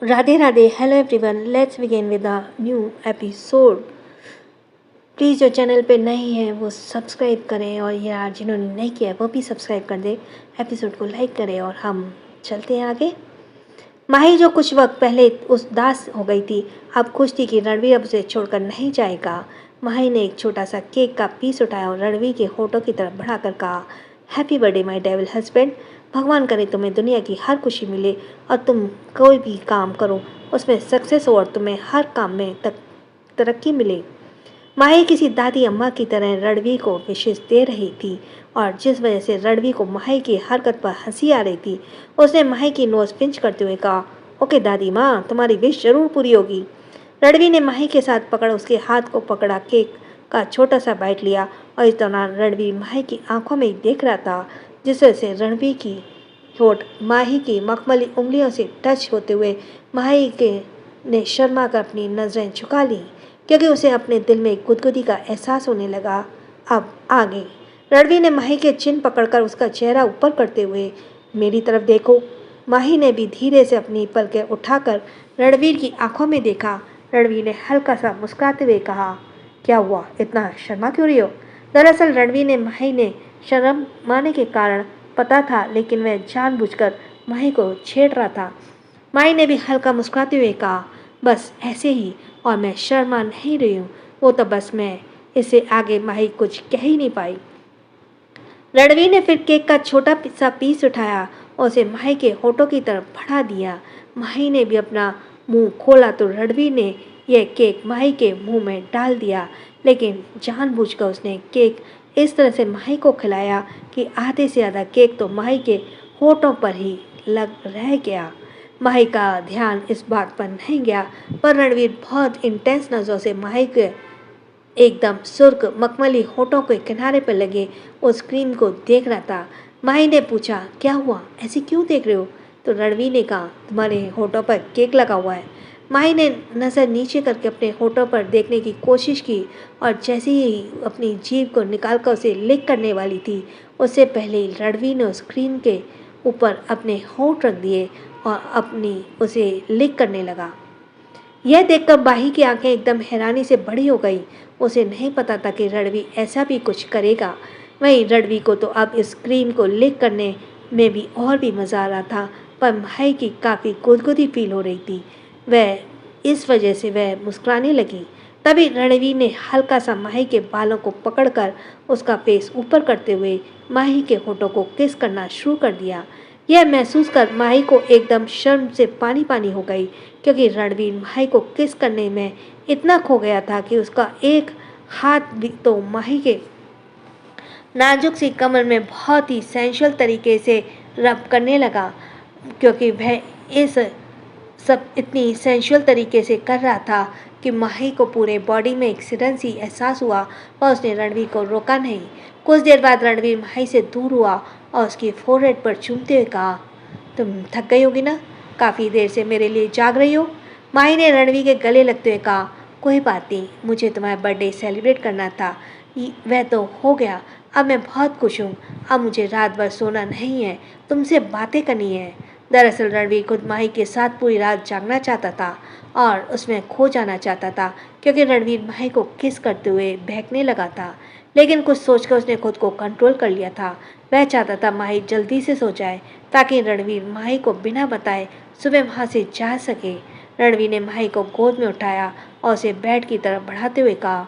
Radhe Radhe, hello everyone, let's begin with a new episode. Please जो channel पे नए हैं वो सब्सक्राइब करें और यार जिन्होंने नहीं किया है वो भी सब्सक्राइब कर दें, एपिसोड को लाइक करें और हम चलते हैं आगे। माही जो कुछ वक्त पहले उदास हो गई थी, अब खुश थी कि रणवीर अब उसे छोड़कर नहीं जाएगा। माही ने एक छोटा सा केक का पीस उठाया और रणवीर के होठों की तरफ बढ़ाकर कहा, happy birthday my devil husband. भगवान करे तुम्हें दुनिया की हर खुशी मिले और तुम कोई भी काम करो उसमें सक्सेस हो और तुम्हें हर काम में तरक्की मिले। माही किसी दादी अम्मा की तरह रणवीर को विशेष दे रही थी और जिस वजह से रणवीर को माही की हरकत पर हंसी आ रही थी, उसने माही की नोज पिंच करते हुए कहा, ओके दादी माँ, तुम्हारी विश जरूर पूरी होगी। रणवीर ने माही के साथ पकड़ उसके हाथ को पकड़ा, केक का छोटा सा बाइट लिया और इस दौरान रणवीर माही की आंखों में देख रहा था, जिस वजह से रणवीर की होठ माही की मखमली उंगलियों से टच होते हुए माही के ने शर्मा कर अपनी नजरें झुका ली, क्योंकि उसे अपने दिल में गुदगुदी का एहसास होने लगा। अब आगे रणवीर ने माही के चिन पकड़कर उसका चेहरा ऊपर करते हुए, मेरी तरफ देखो। माही ने भी धीरे से अपनी पलकें उठाकर रणवीर की आंखों में देखा। रणवीर ने हल्का सा मुस्कुराते हुए कहा, क्या हुआ, इतना शर्मा क्यों रही हो? दरअसल रणवीर ने माही ने शर्म माने के कारण पता था, लेकिन वह जानबूझकर माही को छेड़ रहा था। माही ने भी हल्का मुस्कुराते हुए कहा, बस ऐसे ही, और मैं शर्मा नहीं रही हूँ, वो तो बस मैं। इससे आगे माही कुछ कह ही नहीं पाई। रणवीर ने फिर केक का छोटा सा पीस उठाया और उसे माही के होठों की तरफ बढ़ा दिया। माही ने भी अपना मुंह खोला तो रणवीर ने यह केक माही के मुंह में डाल दिया, लेकिन जानबूझकर उसने केक इस तरह से माही को खिलाया कि आधे से ज़्यादा केक तो माही के होठों पर ही लग रह गया। माही का ध्यान इस बात पर नहीं गया, पर रणवीर बहुत इंटेंस नज़रों से माही के एकदम सुर्ख मखमली होठों के किनारे पर लगे उस क्रीम को देख रहा था। माही ने पूछा, क्या हुआ, ऐसे क्यों देख रहे हो? तो रणवीर ने कहा, तुम्हारे होठों पर केक लगा हुआ है। माही ने नज़र नीचे करके अपने होठों पर देखने की कोशिश की और जैसे ही अपनी जीभ को निकालकर उसे लिक करने वाली थी, उससे पहले ही रणवीर ने उस क्रीम के ऊपर अपने होठ रख दिए और अपनी उसे लिक करने लगा। यह देखकर माही की आंखें एकदम हैरानी से बड़ी हो गई। उसे नहीं पता था कि रणवीर ऐसा भी कुछ करेगा। वहीं रणवीर को तो अब इस क्रीम को लिक करने में भी और भी मज़ा आ रहा था, पर माही की काफ़ी गुदगुदी फील हो रही थी। वह इस वजह से वह मुस्कुराने लगी। तभी रणवीर ने हल्का सा माही के बालों को पकड़कर उसका फेस ऊपर करते हुए माही के होठों को किस करना शुरू कर दिया। यह महसूस कर माही को एकदम शर्म से पानी पानी हो गई, क्योंकि रणवीर माही को किस करने में इतना खो गया था कि उसका एक हाथ भी तो माही के नाजुक सी कमर में बहुत ही सेंशुअल तरीके से रब करने लगा, क्योंकि वह इस सब इतनी सेंशुअल तरीके से कर रहा था कि माही को पूरे बॉडी में एक सिरन सी एहसास हुआ और उसने रणवीर को रोका नहीं। कुछ देर बाद रणवीर माही से दूर हुआ और उसकी फोरहेड पर चूमते हुए कहा, तुम थक गई होगी ना, काफ़ी देर से मेरे लिए जाग रही हो। माही ने रणवीर के गले लगते हुए कहा, कोई बात नहीं, मुझे तुम्हारा बर्थडे सेलिब्रेट करना था, वह तो हो गया। अब मैं बहुत खुश हूँ। अब मुझे रात भर सोना नहीं है, तुमसे बातें करनी है। दरअसल रणवीर खुद माही के साथ पूरी रात जागना चाहता था और उसमें खो जाना चाहता था, क्योंकि रणवीर माही को किस करते हुए बहकने लगा था। लेकिन कुछ सोचकर उसने खुद को कंट्रोल कर लिया था। वह चाहता था माही जल्दी से सो जाए, ताकि रणवीर माही को बिना बताए सुबह वहाँ से जा सके। रणवीर ने माही को गोद में उठाया और उसे बेड की तरफ बढ़ाते हुए कहा,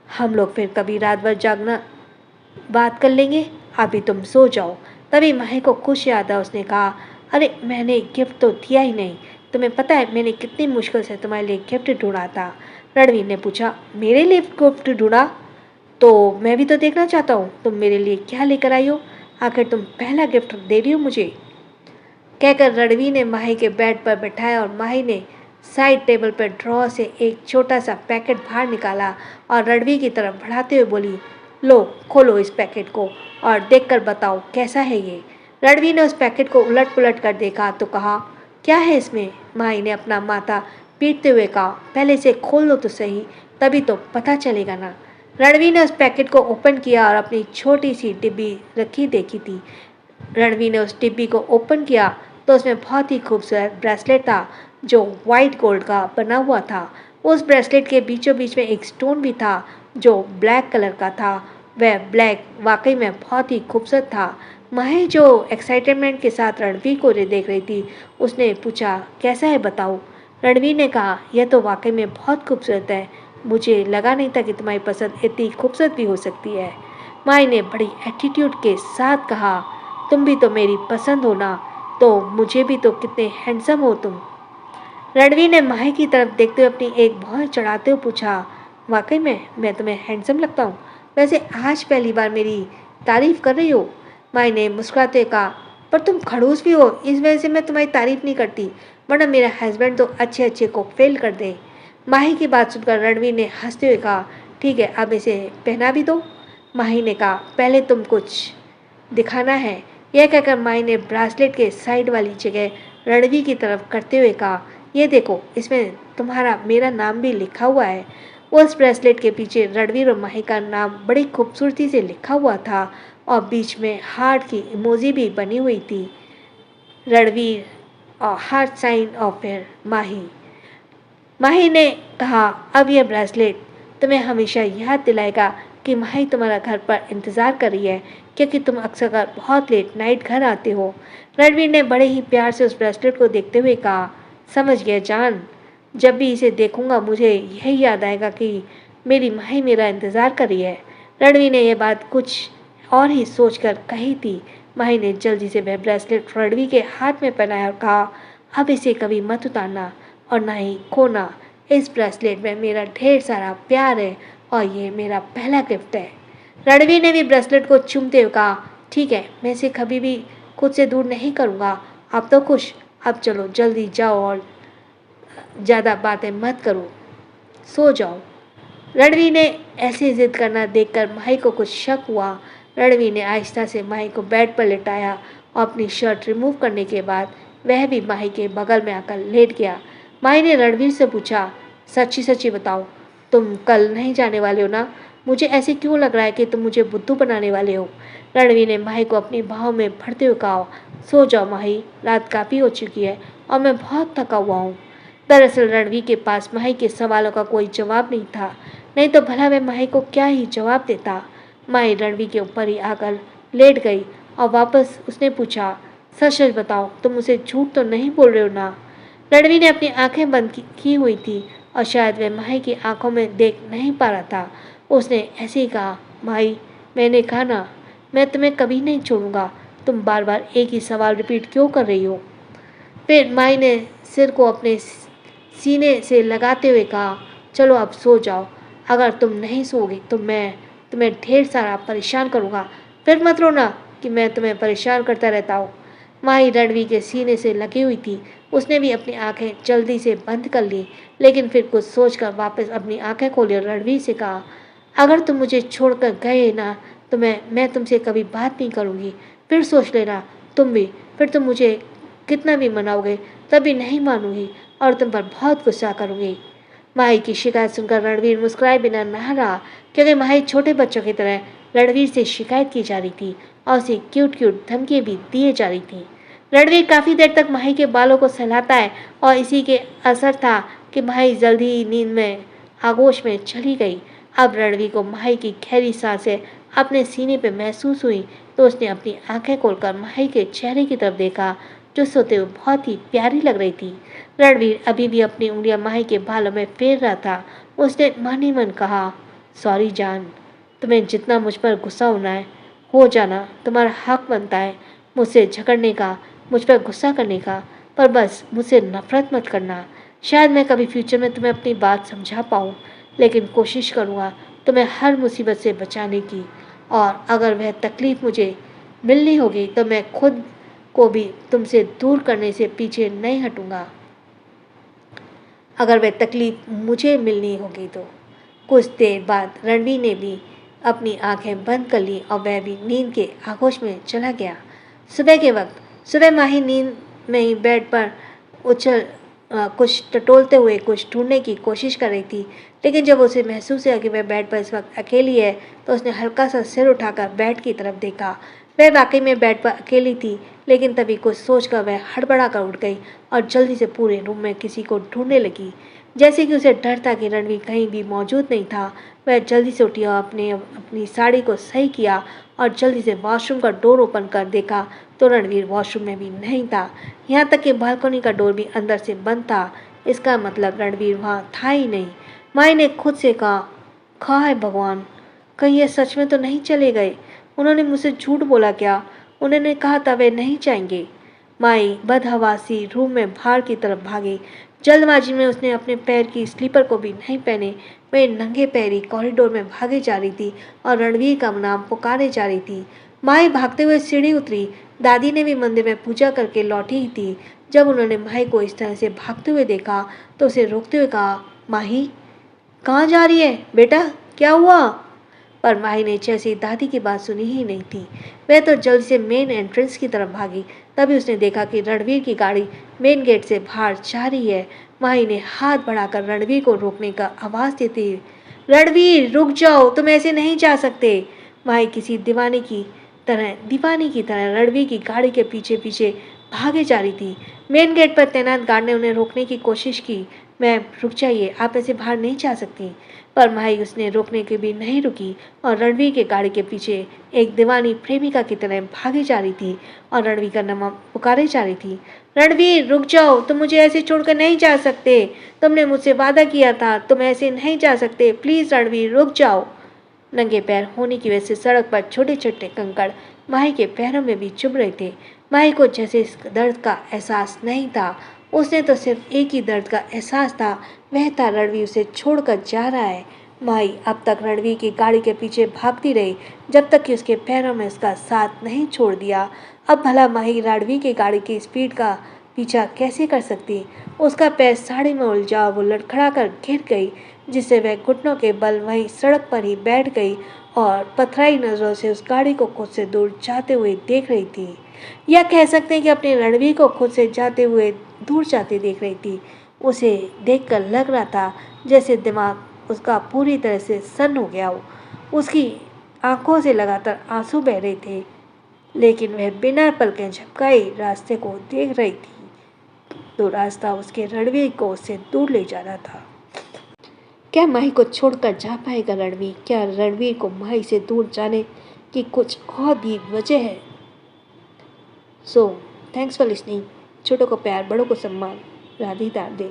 हम लोग फिर कभी रात भर जागना बात कर लेंगे, अभी तुम सो जाओ। तभी माही को खुश याद आया। उसने कहा, अरे मैंने गिफ्ट तो दिया ही नहीं, तुम्हें पता है मैंने कितनी मुश्किल से तुम्हारे लिए गिफ्ट ढूंढा था। रणवीर ने पूछा, मेरे लिए गिफ्ट ढूंढा? तो मैं भी तो देखना चाहता हूँ तुम मेरे लिए क्या लेकर आई हो, आखिर तुम पहला गिफ्ट दे रही हो मुझे। कहकर रणवीर ने माही के बेड पर बैठाया और माही ने साइड टेबल पर ड्रॉ से एक छोटा सा पैकेट बाहर निकाला और रणवीर की तरफ बढ़ाते हुए बोली, लो खोलो इस पैकेट को और देखकर बताओ कैसा है ये। रणवीर ने उस पैकेट को उलट पुलट कर देखा तो कहा, क्या है इसमें? माही ने अपना माथा पीटते हुए कहा, पहले इसे खोल लो तो सही, तभी तो पता चलेगा ना। रणवीर ने उस पैकेट को ओपन किया और अपनी छोटी सी डिब्बी रखी देखी थी। रणवीर ने उस डिब्बी को ओपन किया तो उसमें बहुत ही खूबसूरत ब्रेसलेट था जो वाइट गोल्ड का बना हुआ था। उस ब्रेसलेट के बीचों बीच में एक स्टोन भी था जो ब्लैक कलर का था। वह ब्लैक वाकई में बहुत ही खूबसूरत था। माही जो एक्साइटमेंट के साथ रणवीर को देख रही थी, उसने पूछा, कैसा है बताओ। रणवीर ने कहा, यह तो वाकई में बहुत खूबसूरत है। मुझे लगा नहीं था कि तुम्हारी पसंद इतनी खूबसूरत भी हो सकती है। माही ने बड़ी एटीट्यूड के साथ कहा, तुम भी तो मेरी पसंद हो ना, तो मुझे भी तो कितने हैंडसम हो तुम। रणवीर ने माही की तरफ देखते हुए अपनी एक भौं चढ़ाते हुए पूछा, वाकई में मैं तुम्हें हैंडसम लगता हूँ? वैसे आज पहली बार मेरी तारीफ कर रही हो। माही ने मुस्कुराते हुए कहा, पर तुम खड़ूस भी हो, इस वजह से मैं तुम्हारी तारीफ नहीं करती, वरना मेरा हस्बैंड तो अच्छे अच्छे को फेल कर दे। माही की बात सुनकर रणवीर ने हंसते हुए कहा, ठीक है, अब इसे पहना भी दो। माही ने कहा, पहले तुम कुछ दिखाना है। यह कहकर माही ने ब्रासलेट के साइड वाली जगह रणवीर की तरफ करते हुए कहा, ये देखो, इसमें तुम्हारा मेरा नाम भी लिखा हुआ है। उस ब्रेसलेट के पीछे रणवीर और माही का नाम बड़ी खूबसूरती से लिखा हुआ था और बीच में हार्ट की इमोजी भी बनी हुई थी। रणवीर और हार्ट साइन और फिर माही। माही ने कहा, अब यह ब्रेसलेट तुम्हें हमेशा याद दिलाएगा कि माही तुम्हारा घर पर इंतज़ार कर रही है, क्योंकि तुम अक्सर बहुत लेट नाइट घर आते हो। रणवीर ने बड़े ही प्यार से उस ब्रेसलेट को देखते हुए कहा, समझ गया जान, जब भी इसे देखूंगा मुझे यही याद आएगा कि मेरी माही मेरा इंतज़ार कर रही है। रणवीर ने यह बात कुछ और ही सोचकर कही थी। माही ने जल्दी से वह ब्रेसलेट रणवीर के हाथ में पहनाया और कहा, अब इसे कभी मत उतारना और ना ही खोना। इस ब्रेसलेट में मेरा ढेर सारा प्यार है और ये मेरा पहला गिफ्ट है। रणवीर ने भी ब्रेसलेट को चूमते हुए कहा, ठीक है, मैं इसे कभी भी खुद से दूर नहीं करूँगा। अब तो खुश, अब चलो जल्दी जाओ और ज़्यादा बातें मत करो, सो जाओ। रणवीर ने ऐसी जिद करना देखकर माही को कुछ शक हुआ। रणवीर ने आहिस्ता से माही को बेड पर लेटाया और अपनी शर्ट रिमूव करने के बाद वह भी माही के बगल में आकर लेट गया। माही ने रणवीर से पूछा, सच्ची सच्ची बताओ, तुम कल नहीं जाने वाले हो ना? मुझे ऐसे क्यों लग रहा है कि तुम मुझे बुद्धू बनाने वाले हो। रणवीर ने माही को अपनी बाहों में भरते हुए कहा, सो जाओ माही, रात काफ़ी हो चुकी है और मैं बहुत थका हुआ हूँ। दरअसल रणवीर के पास माही के सवालों का कोई जवाब नहीं था, नहीं तो भला वह माही को क्या ही जवाब देता। माही रणवीर के ऊपर ही आकर लेट गई और वापस उसने पूछा, सच सच बताओ, तुम मुझे झूठ तो नहीं बोल रहे हो ना? रणवीर ने अपनी आंखें बंद की हुई थी और शायद वह माही की आंखों में देख नहीं पा रहा था। उसने ऐसे ही कहा, माही, मैंने कहा ना, मैं तुम्हें कभी नहीं छोड़ूंगा, तुम बार बार एक ही सवाल रिपीट क्यों कर रही हो। फिर माही ने सिर को अपने सीने से लगाते हुए कहा, चलो अब सो जाओ, अगर तुम नहीं सोओगे तो मैं तुम्हें ढेर सारा परेशान करूँगा। फिर मत रोना कि मैं तुम्हें परेशान करता रहता हूँ। माही रणवीर के सीने से लगी हुई थी। उसने भी अपनी आंखें जल्दी से बंद कर ली, लेकिन फिर कुछ सोचकर वापस अपनी आंखें खोली और रणवीर से कहा, अगर तुम मुझे छोड़कर गए ना तो मैं तुमसे कभी बात नहीं करूँगी। फिर सोच लेना तुम भी, फिर तुम मुझे कितना भी मनाओगे तभी नहीं मानूंगी और तुम पर बहुत गुस्सा करूँगी। माही की शिकायत सुनकर रणवीर मुस्कुराए बिना ना रहा, क्योंकि माही छोटे बच्चों की तरह रणवीर से शिकायत की जा रही थी और उसे क्यूट क्यूट धमकियाँ भी दिए जा रही थी। रणवीर काफ़ी देर तक माही के बालों को सहलाता है और इसी के असर था कि माही जल्दी ही नींद में आगोश में चली गई। अब रणवीर को माही की गहरी सांसें अपने सीने पर महसूस हुई तो उसने अपनी आंखें खोलकर माही के चेहरे की तरफ देखा, जो सोते हुए बहुत ही प्यारी लग रही थी। रणवीर अभी भी अपनी उंगलियां माही के बालों में फेर रहा था। उसने मन ही मन कहा, सॉरी जान, तुम्हें जितना मुझ पर गुस्सा होना है हो जाना, तुम्हारा हक बनता है मुझसे झगड़ने का, मुझ पर गुस्सा करने का, पर बस मुझसे नफरत मत करना। शायद मैं कभी फ्यूचर में तुम्हें अपनी बात समझा पाऊँ, लेकिन कोशिश करूँगा तुम्हें हर मुसीबत से बचाने की, और अगर वह तकलीफ़ मुझे मिलनी होगी तो मैं खुद को भी तुमसे दूर करने से पीछे नहीं हटूँगा। अगर वह तकलीफ़ मुझे मिलनी होगी तो। कुछ देर बाद रणवीर ने भी अपनी आंखें बंद कर ली और वह भी नींद के आगोश में चला गया। सुबह के वक्त सुबह माही नींद में ही बेड पर कुछ टटोलते हुए कुछ ढूंढने की कोशिश कर रही थी, लेकिन जब उसे महसूस हुआ कि वह बेड पर इस वक्त अकेली है तो उसने हल्का सा सिर उठाकर बेड की तरफ देखा। वह वाकई में बेड पर अकेली थी, लेकिन तभी कुछ सोचकर वह हड़बड़ा कर उठ गई और जल्दी से पूरे रूम में किसी को ढूंढने लगी। जैसे कि उसे डर था कि रणवीर कहीं भी मौजूद नहीं था, वह जल्दी से उठी और अपनी साड़ी को सही किया और जल्दी से वॉशरूम का डोर ओपन कर देखा तो रणवीर वॉशरूम में भी नहीं था। यहाँ तक कि बालकनी का डोर भी अंदर से बंद था। इसका मतलब रणवीर वहाँ था ही नहीं। माई ने खुद से कहा, खा है भगवान, कहीं ये सच में तो नहीं चले गए? उन्होंने मुझसे झूठ बोला क्या? उन्होंने कहा था वे नहीं जाएंगे। माई बदहवासी रूम में बाहर की तरफ भागी। जल्दबाजी में उसने अपने पैर की स्लीपर को भी नहीं पहने, वह नंगे पैरी कॉरिडोर में भागे जा रही थी और रणवीर का नाम पुकारे जा रही थी। माई भागते हुए सीढ़ी उतरी। दादी ने भी मंदिर में पूजा करके लौटी ही थी। जब उन्होंने माई को इस तरह से भागते हुए देखा तो उसे रोकते हुए कहा, माही कहाँ जा रही है बेटा, क्या हुआ? पर माही ने जैसे दादी की बात सुनी ही नहीं थी, वह तो जल्दी से मेन एंट्रेंस की तरफ भागी। तभी उसने देखा कि रणवीर की गाड़ी मेन गेट से बाहर जा रही है। माही ने हाथ बढ़ाकर रणवीर को रोकने का आवाज़ देती, रणवीर रुक जाओ, तुम ऐसे नहीं जा सकते। माही किसी दीवानी की तरह रणवीर की गाड़ी के पीछे पीछे भागे जा रही थी। मेन गेट पर तैनात गार्ड ने उन्हें रोकने की कोशिश की। मैम रुक जाइए, आप ऐसे बाहर नहीं जा सकती। पर माही उसने रोकने के भी नहीं रुकी और रणवीर के गाड़ी के पीछे एक दीवानी प्रेमिका की तरह भागी जा रही थी और रणवीर का नाम पुकारे जा रही थी, रणवीर रुक जाओ, तुम मुझे ऐसे छोड़कर नहीं जा सकते। तुमने मुझसे वादा किया था, तुम ऐसे नहीं जा सकते। प्लीज़ रणवीर रुक जाओ। नंगे पैर होने की वजह से सड़क पर छोटे छोटे कंकड़ माही के पैरों में भी चुभ रहे थे। माही को जैसे इस दर्द का एहसास नहीं था। उसने तो सिर्फ एक ही दर्द का एहसास था, वह था रणवीर उसे छोड़कर जा रहा है। माही अब तक रणवीर की गाड़ी के पीछे भागती रही जब तक कि उसके पैरों में उसका साथ नहीं छोड़ दिया। अब भला माही रणवीर की गाड़ी की स्पीड का पीछा कैसे कर सकती? उसका पैर साड़ी में उलझा, वो लड़खड़ा कर गिर गई, जिससे वह घुटनों के बल वहीं सड़क पर ही बैठ गई और पथराई नज़रों से उस गाड़ी को खुद से दूर जाते हुए देख रही थी। या कह सकते हैं कि अपने रणवीर को खुद से जाते हुए दूर जाते देख रही थी। उसे देखकर लग रहा था जैसे दिमाग उसका पूरी तरह से सन्न हो गया हो। उसकी आंखों से लगातार आंसू बह रहे थे, लेकिन वह बिना पलकें झपकाए रास्ते को देख रही थी। तो रास्ता उसके रणवीर को उससे दूर ले जा रहा था। क्या माही को छोड़कर जा पाएगा रणवीर? क्या रणवीर को माही से दूर जाने की कुछ और भी वजह है? So thanks for listening. छोटों को प्यार, बड़ों को सम्मान। राधे राधे।